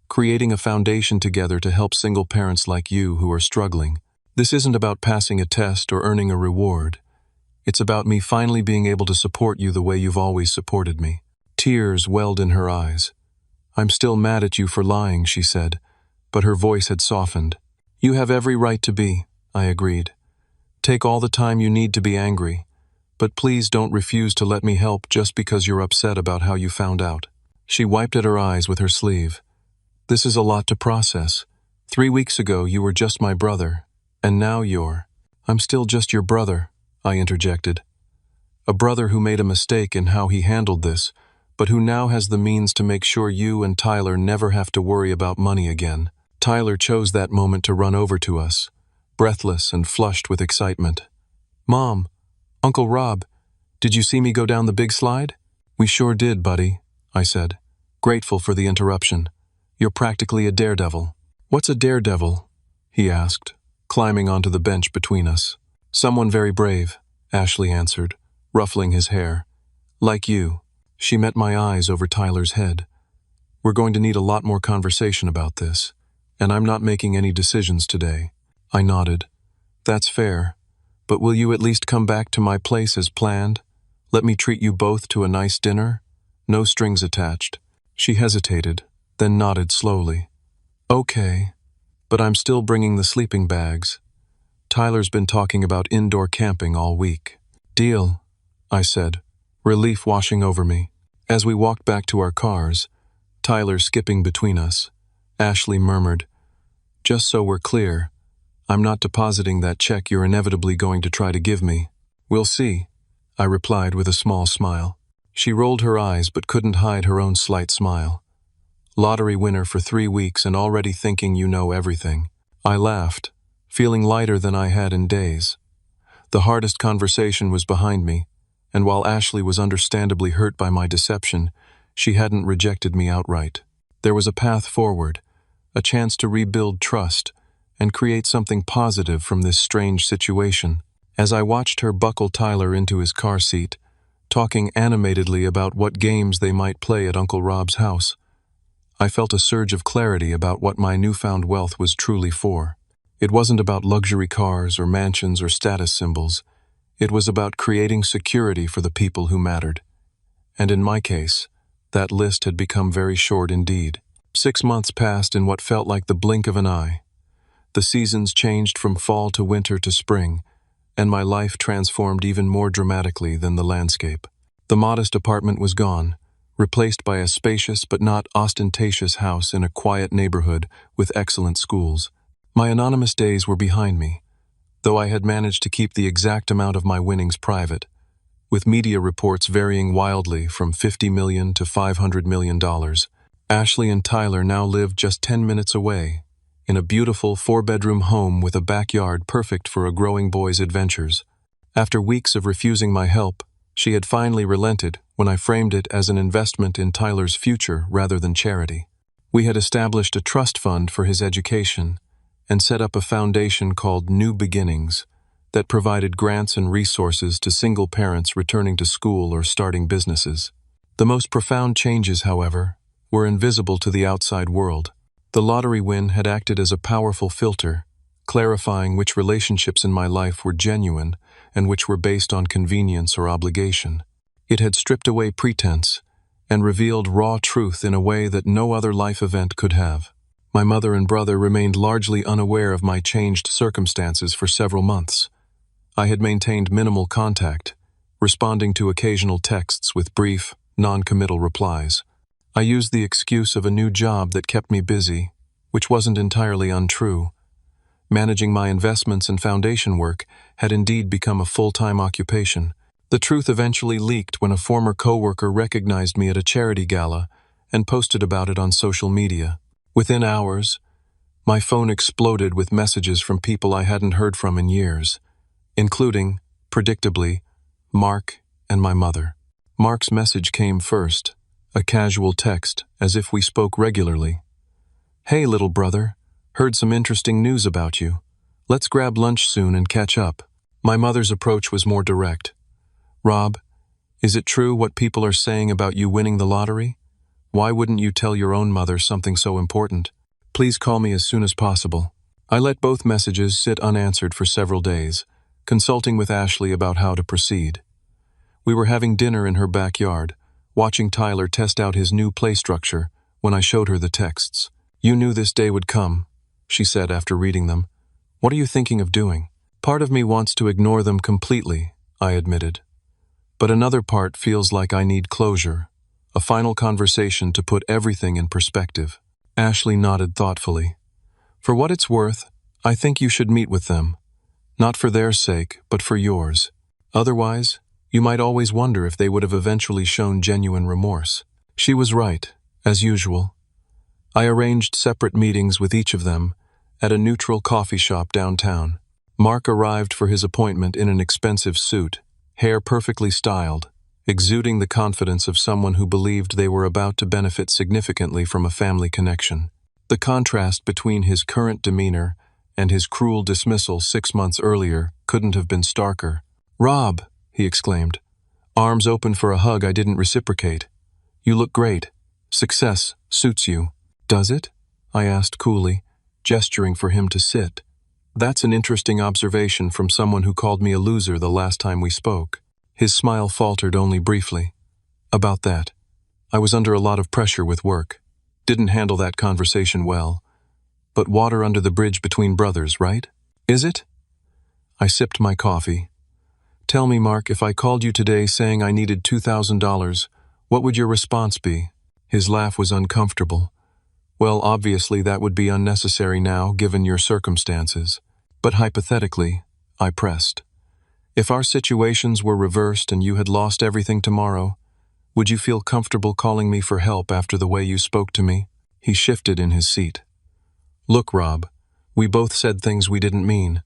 creating a foundation together to help single parents like you who are struggling. This isn't about passing a test or earning a reward. It's about me finally being able to support you the way you've always supported me. Tears welled in her eyes. I'm still mad at you for lying, she said, but her voice had softened. You have every right to be, I agreed. Take all the time you need to be angry, but please don't refuse to let me help just because you're upset about how you found out. She wiped at her eyes with her sleeve. This is a lot to process. 3 weeks ago you were just my brother, and now I'm still just your brother, I interjected. A brother who made a mistake in how he handled this, but who now has the means to make sure you and Tyler never have to worry about money again. Tyler chose that moment to run over to us, breathless and flushed with excitement. Mom, Uncle Rob, did you see me go down the big slide? We sure did, buddy, I said, grateful for the interruption. You're practically a daredevil. What's a daredevil? He asked, climbing onto the bench between us. Someone very brave, Ashley answered, ruffling his hair. Like you. She met my eyes over Tyler's head. We're going to need a lot more conversation about this, and I'm not making any decisions today. I nodded. That's fair, but will you at least come back to my place as planned? Let me treat you both to a nice dinner? No strings attached. She hesitated, then nodded slowly. Okay, but I'm still bringing the sleeping bags. Tyler's been talking about indoor camping all week. Deal, I said, relief washing over me. As we walked back to our cars, Tyler skipping between us, Ashley murmured, Just so we're clear, I'm not depositing that check you're inevitably going to try to give me. We'll see, I replied with a small smile. She rolled her eyes but couldn't hide her own slight smile. Lottery winner for 3 weeks and already thinking you know everything. I laughed, feeling lighter than I had in days. The hardest conversation was behind me, and while Ashley was understandably hurt by my deception, she hadn't rejected me outright. There was a path forward, a chance to rebuild trust and create something positive from this strange situation. As I watched her buckle Tyler into his car seat, talking animatedly about what games they might play at Uncle Rob's house, I felt a surge of clarity about what my newfound wealth was truly for. It wasn't about luxury cars or mansions or status symbols. It was about creating security for the people who mattered. And in my case, that list had become very short indeed. 6 months passed in what felt like the blink of an eye. The seasons changed from fall to winter to spring, and my life transformed even more dramatically than the landscape. The modest apartment was gone, replaced by a spacious but not ostentatious house in a quiet neighborhood with excellent schools. My anonymous days were behind me, though I had managed to keep the exact amount of my winnings private, with media reports varying wildly from $50 million to $500 million. Ashley and Tyler now lived just 10 minutes away, in a beautiful 4-bedroom home with a backyard perfect for a growing boy's adventures. After weeks of refusing my help, she had finally relented when I framed it as an investment in Tyler's future rather than charity. We had established a trust fund for his education and set up a foundation called New Beginnings that provided grants and resources to single parents returning to school or starting businesses. The most profound changes, however, were invisible to the outside world. The lottery win had acted as a powerful filter, clarifying which relationships in my life were genuine and which were based on convenience or obligation. It had stripped away pretense and revealed raw truth in a way that no other life event could have. My mother and brother remained largely unaware of my changed circumstances for several months. I had maintained minimal contact, responding to occasional texts with brief, non-committal replies. I used the excuse of a new job that kept me busy, which wasn't entirely untrue. Managing my investments and foundation work had indeed become a full-time occupation. The truth eventually leaked when a former coworker recognized me at a charity gala and posted about it on social media. Within hours, my phone exploded with messages from people I hadn't heard from in years, including, predictably, Mark and my mother. Mark's message came first, a casual text, as if we spoke regularly. "Hey, little brother, heard some interesting news about you. Let's grab lunch soon and catch up." My mother's approach was more direct. "Rob, is it true what people are saying about you winning the lottery? Why wouldn't you tell your own mother something so important? Please call me as soon as possible." I let both messages sit unanswered for several days, consulting with Ashley about how to proceed. We were having dinner in her backyard, watching Tyler test out his new play structure when I showed her the texts. "You knew this day would come," she said after reading them. "What are you thinking of doing?" "Part of me wants to ignore them completely," I admitted. "But another part feels like I need closure, a final conversation to put everything in perspective." Ashley nodded thoughtfully. "For what it's worth, I think you should meet with them. Not for their sake, but for yours. Otherwise, you might always wonder if they would have eventually shown genuine remorse." She was right, as usual. I arranged separate meetings with each of them at a neutral coffee shop downtown. Mark arrived for his appointment in an expensive suit, hair perfectly styled, exuding the confidence of someone who believed they were about to benefit significantly from a family connection. The contrast between his current demeanor and his cruel dismissal 6 months earlier couldn't have been starker. "Rob," he exclaimed, arms open for a hug I didn't reciprocate. "You look great. Success suits you." "Does it?" I asked coolly, gesturing for him to sit. "That's an interesting observation from someone who called me a loser the last time we spoke." His smile faltered only briefly. "About that. I was under a lot of pressure with work. Didn't handle that conversation well. But water under the bridge between brothers, right? Is it?" I sipped my coffee. "Tell me, Mark, if I called you today saying I needed $2,000, what would your response be?" His laugh was uncomfortable. "Well, obviously that would be unnecessary now, given your circumstances. But hypothetically," I pressed, "if our situations were reversed and you had lost everything tomorrow, would you feel comfortable calling me for help after the way you spoke to me?" He shifted in his seat. "Look, Rob, we both said things we didn't mean.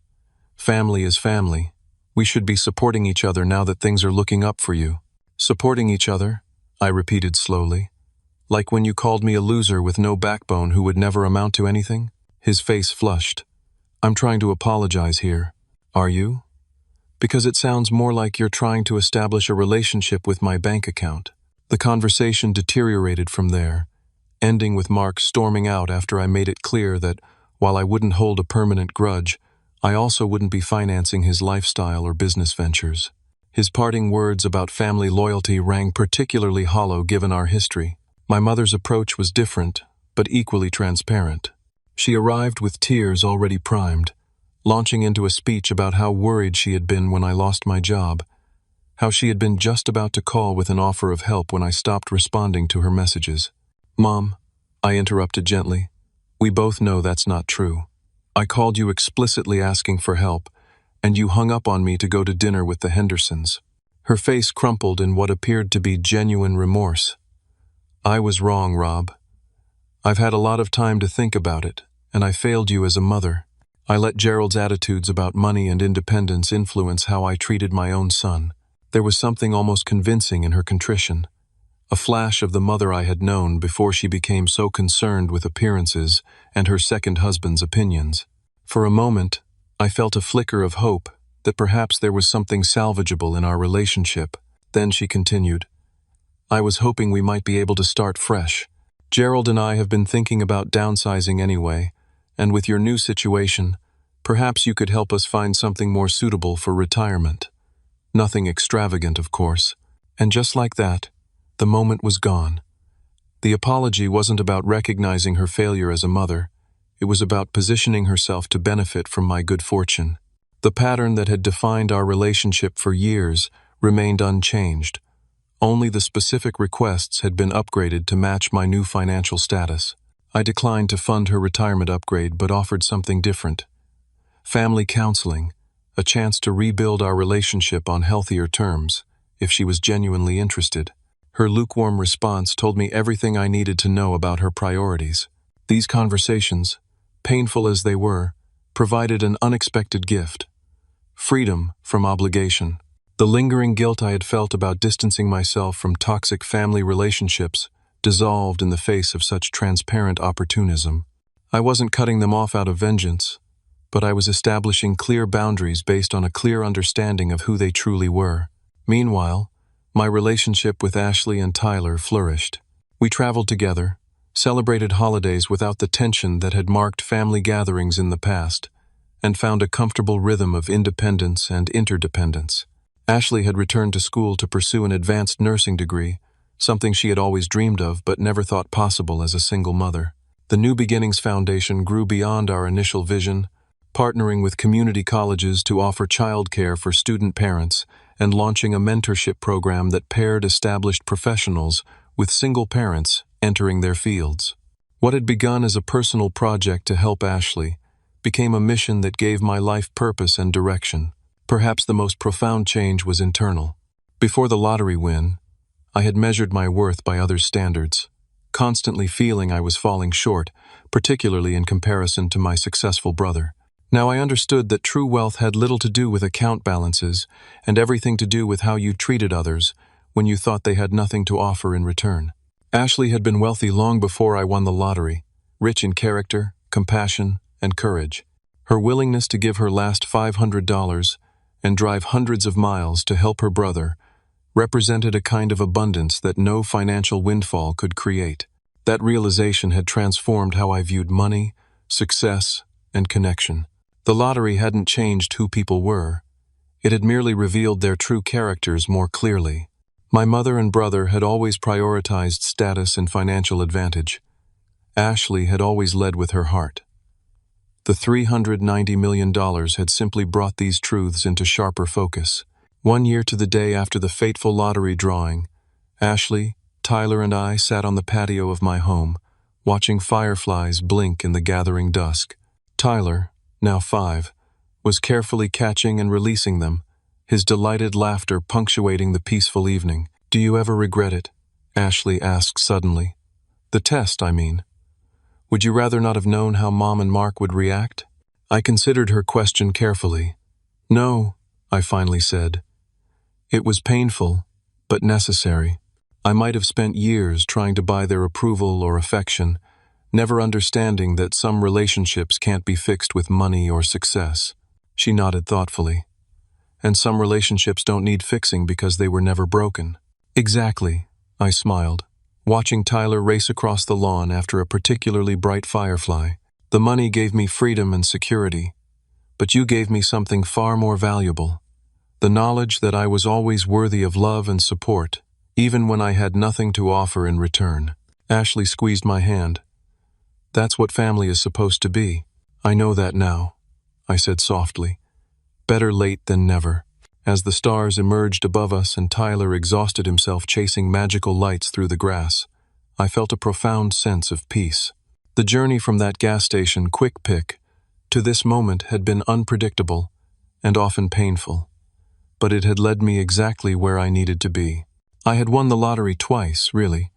Family is family. We should be supporting each other now that things are looking up for you." "Supporting each other?" I repeated slowly. "Like when you called me a loser with no backbone who would never amount to anything?" His face flushed. "I'm trying to apologize here." "Are you?" "Because it sounds more like you're trying to establish a relationship with my bank account." The conversation deteriorated from there, ending with Mark storming out after I made it clear that, while I wouldn't hold a permanent grudge, I also wouldn't be financing his lifestyle or business ventures. His parting words about family loyalty rang particularly hollow given our history. My mother's approach was different, but equally transparent. She arrived with tears already primed, launching into a speech about how worried she had been when I lost my job, how she had been just about to call with an offer of help when I stopped responding to her messages. "Mom," I interrupted gently, "we both know that's not true. I called you explicitly asking for help, and you hung up on me to go to dinner with the Hendersons." Her face crumpled in what appeared to be genuine remorse. "I was wrong, Rob. I've had a lot of time to think about it, and I failed you as a mother. I let Gerald's attitudes about money and independence influence how I treated my own son." There was something almost convincing in her contrition, a flash of the mother I had known before she became so concerned with appearances and her second husband's opinions. For a moment, I felt a flicker of hope that perhaps there was something salvageable in our relationship. Then she continued, "I was hoping we might be able to start fresh. Gerald and I have been thinking about downsizing anyway, and with your new situation, perhaps you could help us find something more suitable for retirement. Nothing extravagant, of course." And just like that, the moment was gone. The apology wasn't about recognizing her failure as a mother. It was about positioning herself to benefit from my good fortune. The pattern that had defined our relationship for years remained unchanged, Only the specific requests had been upgraded to match my new financial status. I declined to fund her retirement upgrade but offered something different. Family counseling, a chance to rebuild our relationship on healthier terms, if she was genuinely interested. Her lukewarm response told me everything I needed to know about her priorities. These conversations, painful as they were, provided an unexpected gift: freedom from obligation. The lingering guilt I had felt about distancing myself from toxic family relationships dissolved in the face of such transparent opportunism. I wasn't cutting them off out of vengeance, but I was establishing clear boundaries based on a clear understanding of who they truly were. Meanwhile, my relationship with Ashley and Tyler flourished. We traveled together, celebrated holidays without the tension that had marked family gatherings in the past, and found a comfortable rhythm of independence and interdependence. Ashley had returned to school to pursue an advanced nursing degree, something she had always dreamed of but never thought possible as a single mother. The New Beginnings Foundation grew beyond our initial vision, partnering with community colleges to offer childcare for student parents and launching a mentorship program that paired established professionals with single parents entering their fields. What had begun as a personal project to help Ashley became a mission that gave my life purpose and direction. Perhaps the most profound change was internal. Before the lottery win, I had measured my worth by others' standards, constantly feeling I was falling short, particularly in comparison to my successful brother. Now I understood that true wealth had little to do with account balances and everything to do with how you treated others when you thought they had nothing to offer in return. Ashley had been wealthy long before I won the lottery, rich in character, compassion, and courage. Her willingness to give her last $500 and drive hundreds of miles to help her brother represented a kind of abundance that no financial windfall could create. That realization had transformed how I viewed money, success, and connection. The lottery hadn't changed who people were. It had merely revealed their true characters more clearly. My mother and brother had always prioritized status and financial advantage. Ashley had always led with her heart. The $390 million had simply brought these truths into sharper focus. 1 year to the day after the fateful lottery drawing, Ashley, Tyler, and I sat on the patio of my home, watching fireflies blink in the gathering dusk. Tyler, now 5, was carefully catching and releasing them, his delighted laughter punctuating the peaceful evening. "Do you ever regret it?" Ashley asked suddenly. "The test, I mean. Would you rather not have known how Mom and Mark would react?" I considered her question carefully. "No," I finally said. "It was painful, but necessary. I might have spent years trying to buy their approval or affection, never understanding that some relationships can't be fixed with money or success." She nodded thoughtfully. "And some relationships don't need fixing because they were never broken." "Exactly," I smiled, watching Tyler race across the lawn after a particularly bright firefly. "The money gave me freedom and security, but you gave me something far more valuable. The knowledge that I was always worthy of love and support, even when I had nothing to offer in return." Ashley squeezed my hand. "That's what family is supposed to be." "I know that now," I said softly. "Better late than never." As the stars emerged above us and Tyler exhausted himself chasing magical lights through the grass, I felt a profound sense of peace. The journey from that gas station quick pick to this moment had been unpredictable and often painful, but it had led me exactly where I needed to be. I had won the lottery twice, really.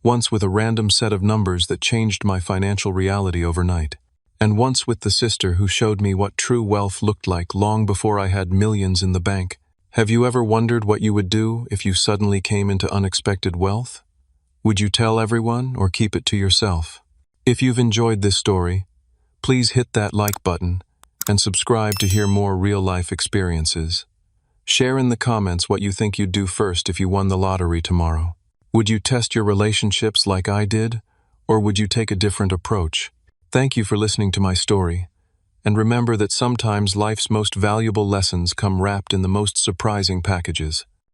Once with a random set of numbers that changed my financial reality overnight, and once with the sister who showed me what true wealth looked like long before I had millions in the bank. Have you ever wondered what you would do if you suddenly came into unexpected wealth? Would you tell everyone or keep it to yourself? If you've enjoyed this story, please hit that like button and subscribe to hear more real-life experiences. Share in the comments what you think you'd do first if you won the lottery tomorrow. Would you test your relationships like I did, or would you take a different approach? Thank you for listening to my story, and remember that sometimes life's most valuable lessons come wrapped in the most surprising packages.